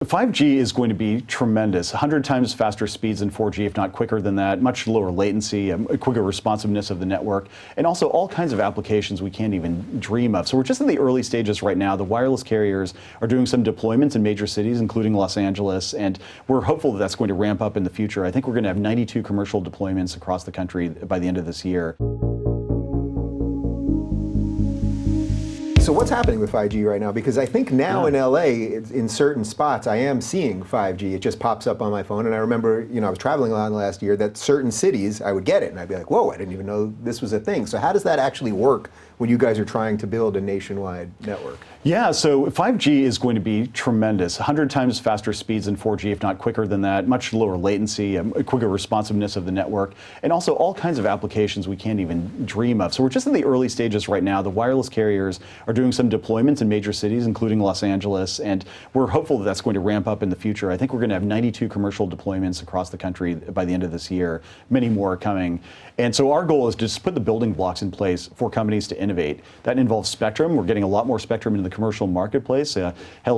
5G is going to be tremendous, 100 times faster speeds than 4G, if not quicker than that, much lower latency, a quicker responsiveness of the network, and also all kinds of applications we can't even dream of. So we're just in the early stages right now. The wireless carriers are doing some deployments in major cities, including Los Angeles, and we're hopeful that that's going to ramp up in the future. I think we're going to have 92 commercial deployments across the country by the end of this year. So what's happening with 5G right now? Because I think now in LA, in certain spots, I am seeing 5G. It just pops up on my phone. And I remember, I was traveling a lot last year, that certain cities, I would get it. And I'd be like, whoa, I didn't even know this was a thing. So how does that actually work when you guys are trying to build a nationwide network? Yeah, so 5G is going to be tremendous, 100 times faster speeds than 4G, if not quicker than that, much lower latency, a quicker responsiveness of the network, and also all kinds of applications we can't even dream of. So we're just in the early stages right now. The wireless carriers are doing some deployments in major cities, including Los Angeles, and we're hopeful that that's going to ramp up in the future. I think we're going to have 92 commercial deployments across the country by the end of this year. Many more are coming. And so our goal is to just put the building blocks in place for companies to innovate. That involves spectrum. We're getting a lot more spectrum into the commercial marketplace. Held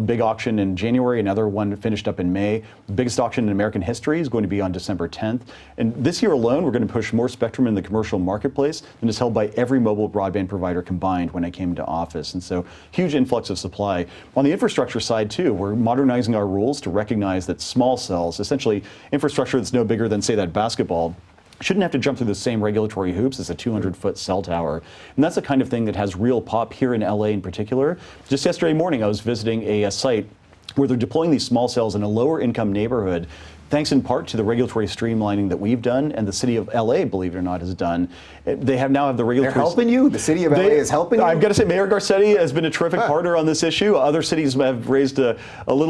a big auction in January, another one finished up in May. The biggest auction in American history is going to be on December 10th. And this year alone, we're going to push more spectrum in the commercial marketplace than is held by every mobile broadband provider combined when I came into office. And so huge influx of supply. On the infrastructure side too, we're modernizing our rules to recognize that small cells, essentially infrastructure that's no bigger than, say, that basketball, shouldn't have to jump through the same regulatory hoops as a 200-foot cell tower. And that's the kind of thing that has real pop here in LA in particular. Just yesterday morning, I was visiting a site where they're deploying these small cells in a lower income neighborhood, thanks in part to the regulatory streamlining that we've done and the city of LA, believe it or not, has done. They now have the regulatory... They're helping you? The city of LA is helping you? I've got to say, Mayor Garcetti has been a terrific partner on this issue. Other cities have raised a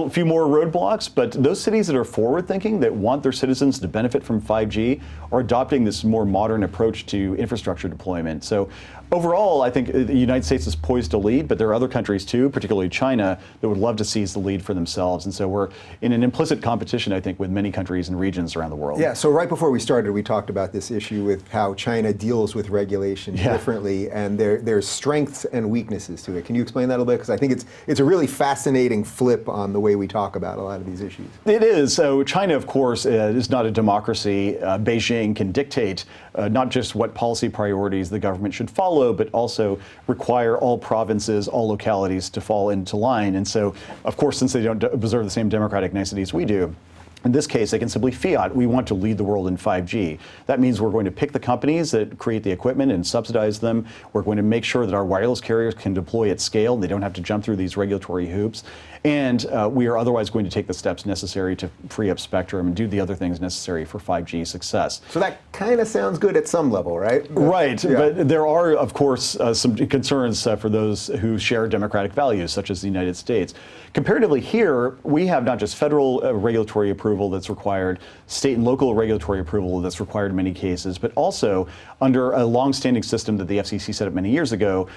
few more roadblocks, but those cities that are forward-thinking, that want their citizens to benefit from 5G, are adopting this more modern approach to infrastructure deployment. So overall, I think the United States is poised to lead, but there are other countries too, particularly China, that would love to seize the lead for themselves. And so we're in an implicit competition, I think, with many countries and regions around the world. Yeah, so right before we started, we talked about this issue with how China deals with regulation differently, and there's strengths and weaknesses to it. Can you explain that a little bit? Because I think it's a really fascinating flip on the way we talk about a lot of these issues. It is. So China, of course, is not a democracy. Beijing can dictate not just what policy priorities the government should follow, but also require all provinces, all localities to fall into line. And so, of course, since they don't observe the same democratic niceties we do, in this case, they can simply fiat, we want to lead the world in 5G. That means we're going to pick the companies that create the equipment and subsidize them. We're going to make sure that our wireless carriers can deploy at scale. They don't have to jump through these regulatory hoops. And we are otherwise going to take the steps necessary to free up spectrum and do the other things necessary for 5G success. So that kind of sounds good at some level, right? Right, but there are, of course, some concerns for those who share democratic values, such as the United States. Comparatively here, we have not just federal regulatory approval that's required, state and local regulatory approval that's required in many cases, but also under a long-standing system that the FCC set up many years ago,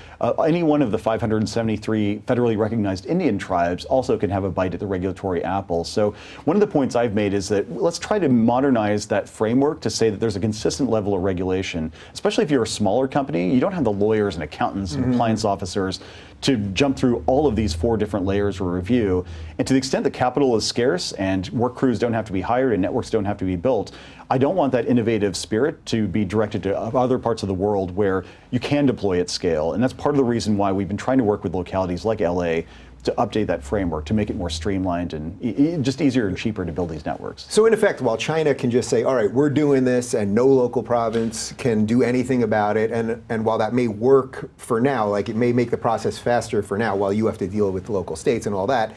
any one of the 573 federally recognized Indian tribes also can have a bite at the regulatory apple. So one of the points I've made is that let's try to modernize that framework to say that there's a consistent level of regulation, especially if you're a smaller company. You don't have the lawyers and accountants and compliance officers to jump through all of these 4 different layers of review. And to the extent that capital is scarce and work crews don't have to be hired and networks don't have to be built, I don't want that innovative spirit to be directed to other parts of the world where you can deploy at scale. And that's part of the reason why we've been trying to work with localities like LA to update that framework, to make it more streamlined and just easier and cheaper to build these networks. So in effect, while China can just say, all right, we're doing this and no local province can do anything about it, and while that may work for now, like it may make the process faster for now while you have to deal with local states and all that,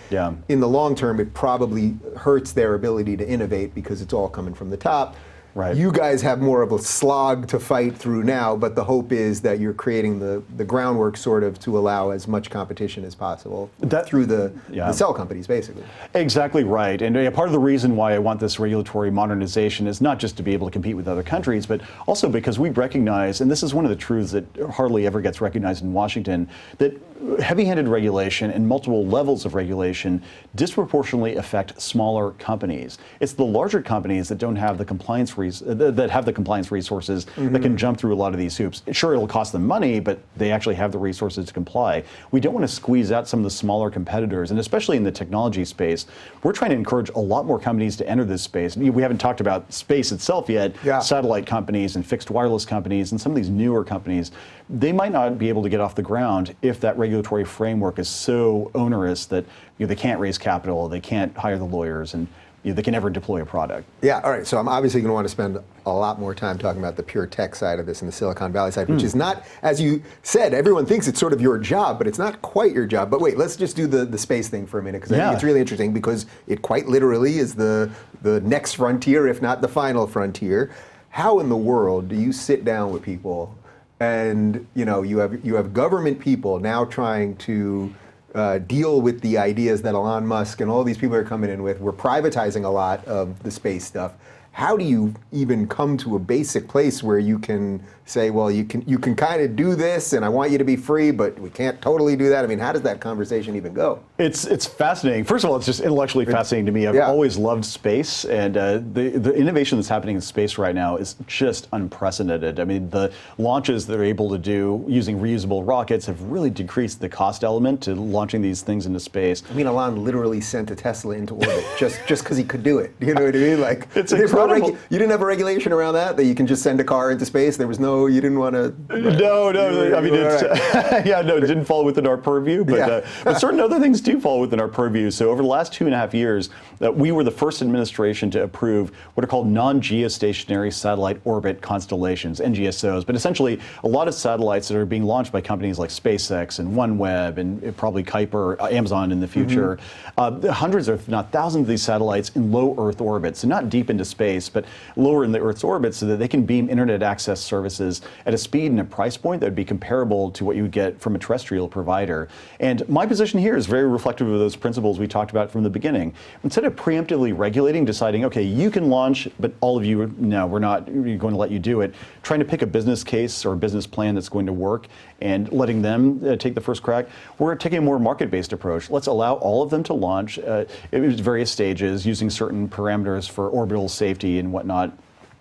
in the long term, it probably hurts their ability to innovate because it's all coming from the top. Right. You guys have more of a slog to fight through now, but the hope is that you're creating the groundwork sort of to allow as much competition as possible through the cell companies, basically. Exactly right. And part of the reason why I want this regulatory modernization is not just to be able to compete with other countries, but also because we recognize, and this is one of the truths that hardly ever gets recognized in Washington, that heavy-handed regulation and multiple levels of regulation disproportionately affect smaller companies. It's the larger companies that don't have the compliance that have the compliance resources that can jump through a lot of these hoops. Sure, it'll cost them money, but they actually have the resources to comply. We don't want to squeeze out some of the smaller competitors, and especially in the technology space, we're trying to encourage a lot more companies to enter this space. We haven't talked about space itself yet. Satellite companies and fixed wireless companies and some of these newer companies, they might not be able to get off the ground if that regulatory framework is so onerous that they can't raise capital, they can't hire the lawyers, and they can never deploy a product. Yeah, all right, so I'm obviously going to want to spend a lot more time talking about the pure tech side of this and the Silicon Valley side, which is not, as you said, everyone thinks it's sort of your job, but it's not quite your job. But wait, let's just do the space thing for a minute, because I think it's really interesting, because it quite literally is the next frontier, if not the final frontier. How in the world do you sit down with people and you have government people now trying to deal with the ideas that Elon Musk and all these people are coming in with? We're privatizing a lot of the space stuff. How do you even come to a basic place where you can say, well, you can kind of do this, and I want you to be free, but we can't totally do that? I mean, how does that conversation even go? It's fascinating. First of all, it's just intellectually fascinating to me. I've always loved space, and the innovation that's happening in space right now is just unprecedented. I mean, the launches that are able to do using reusable rockets have really decreased the cost element to launching these things into space. I mean, Elon literally sent a Tesla into orbit just because he could do it. You know what I mean? Like, it's incredible. You didn't have a regulation around that you can just send a car into space. There was you didn't want to. No. I mean, it didn't fall within our purview, but certain other things do fall within our purview. So over the last 2.5 years, we were the first administration to approve what are called non-geostationary satellite orbit constellations, NGSOs. But essentially, a lot of satellites that are being launched by companies like SpaceX and OneWeb and probably Kuiper, Amazon in the future, hundreds, if not thousands, of these satellites in low Earth orbit, so not deep into space, but lower in the Earth's orbit, so that they can beam internet access services at a speed and a price point that would be comparable to what you would get from a terrestrial provider. And my position here is very reflective of those principles we talked about from the beginning. Instead of preemptively regulating, deciding, okay, you can launch, but all of you, no, we're not going to let you do it, trying to pick a business case or a business plan that's going to work and letting them take the first crack, we're taking a more market-based approach. Let's allow all of them to launch at various stages using certain parameters for orbital safety and whatnot,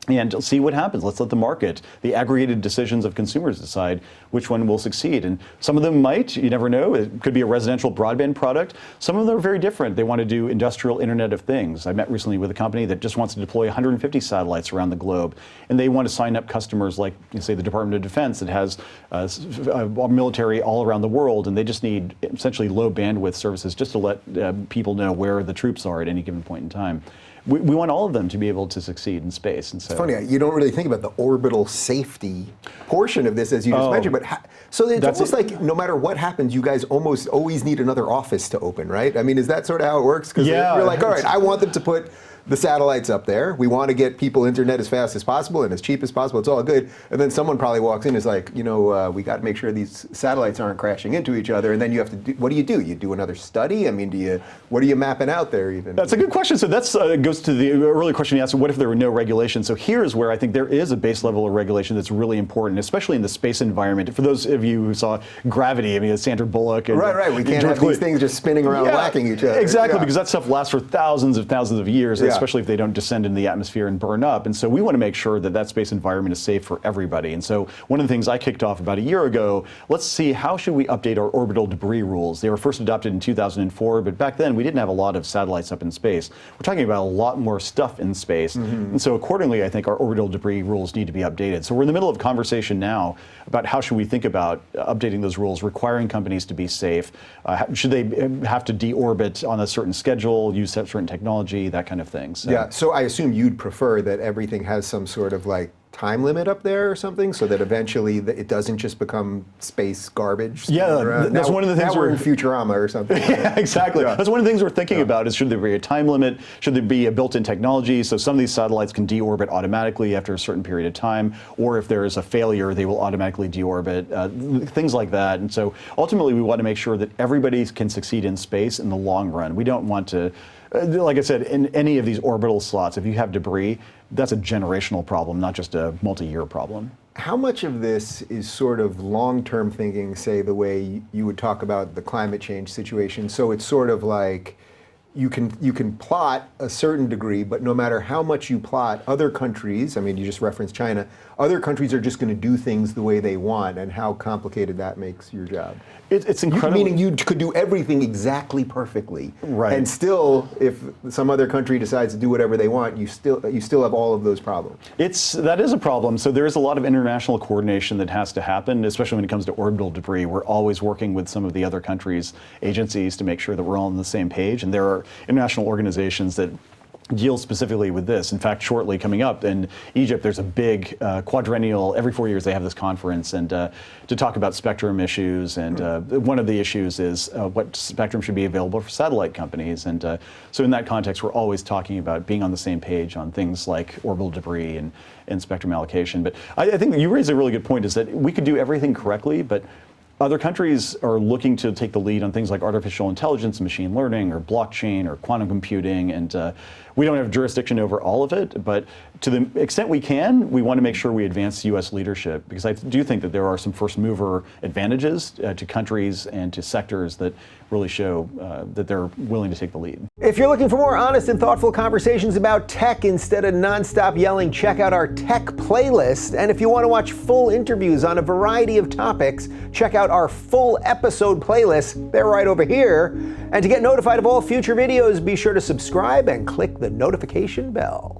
and see what happens. Let's let the market, the aggregated decisions of consumers, decide which one will succeed. And some of them might, you never know, it could be a residential broadband product. Some of them are very different. They want to do industrial Internet of Things. I met recently with a company that just wants to deploy 150 satellites around the globe, and they want to sign up customers like, say, the Department of Defense that has military all around the world, and they just need essentially low bandwidth services just to let people know where the troops are at any given point in time. We want all of them to be able to succeed in space. And so, it's funny, you don't really think about the orbital safety portion of this, as you just mentioned, but so it's almost like no matter what happens, you guys almost always need another office to open, right? I mean, is that sort of how it works? Because you're like, all right, I want them to put the satellites up there. We want to get people internet as fast as possible and as cheap as possible. It's all good. And then someone probably walks in and is like, we got to make sure these satellites aren't crashing into each other. And then you have to do, what do? You do another study? I mean, what are you mapping out there even? That's a good question. So that goes to the earlier question you asked, what if there were no regulation? So here's where I think there is a base level of regulation that's really important, especially in the space environment. For those of you who saw Gravity, I mean, it's Sandra Bullock. And, right. We can't have these things just spinning around whacking each other. Exactly, because that stuff lasts for thousands of years, especially if they don't descend into the atmosphere and burn up. And so we want to make sure that that space environment is safe for everybody. And so one of the things I kicked off about a year ago, let's see how should we update our orbital debris rules. They were first adopted in 2004, but back then we didn't have a lot of satellites up in space. We're talking about a lot more stuff in space. And so accordingly, I think our orbital debris rules need to be updated. So we're in the middle of conversation now about how should we think about updating those rules, requiring companies to be safe. Should they have to deorbit on a certain schedule, use certain technology, that kind of thing. So I assume you'd prefer that everything has some sort of like time limit up there or something, so that eventually it doesn't just become space garbage. That's one of the things we're in Futurama or something. Yeah, exactly. That's one of the things we're thinking about is should there be a time limit? Should there be a built-in technology so some of these satellites can deorbit automatically after a certain period of time, or if there is a failure, they will automatically deorbit, things like that. And so ultimately we want to make sure that everybody can succeed in space in the long run. We don't want to, like I said, in any of these orbital slots, if you have debris, that's a generational problem, not just a multi-year problem. How much of this is sort of long-term thinking, say the way you would talk about the climate change situation? So it's sort of like, you can plot a certain degree, but no matter how much you plot, other countries, I mean, you just referenced China, other countries are just going to do things the way they want, and how complicated that makes your job. It's incredible. Meaning you could do everything exactly perfectly, right? And still, if some other country decides to do whatever they want, you still have all of those problems. That is a problem. So there is a lot of international coordination that has to happen, especially when it comes to orbital debris. We're always working with some of the other countries' agencies to make sure that we're all on the same page. And there are international organizations that deal specifically with this. In fact, shortly coming up in Egypt, there's a big quadrennial, every 4 years they have this conference and to talk about spectrum issues. And one of the issues is what spectrum should be available for satellite companies. And so in that context, we're always talking about being on the same page on things like orbital debris and spectrum allocation. But I think you raise a really good point, is that we could do everything correctly, but other countries are looking to take the lead on things like artificial intelligence, machine learning, or blockchain, or quantum computing, and we don't have jurisdiction over all of it, but to the extent we can, we want to make sure we advance U.S. leadership, because I do think that there are some first mover advantages to countries and to sectors that really show that they're willing to take the lead. If you're looking for more honest and thoughtful conversations about tech instead of nonstop yelling, check out our tech playlist. And if you want to watch full interviews on a variety of topics, check out our full episode playlist. They're right over here. And to get notified of all future videos, be sure to subscribe and click the notification bell.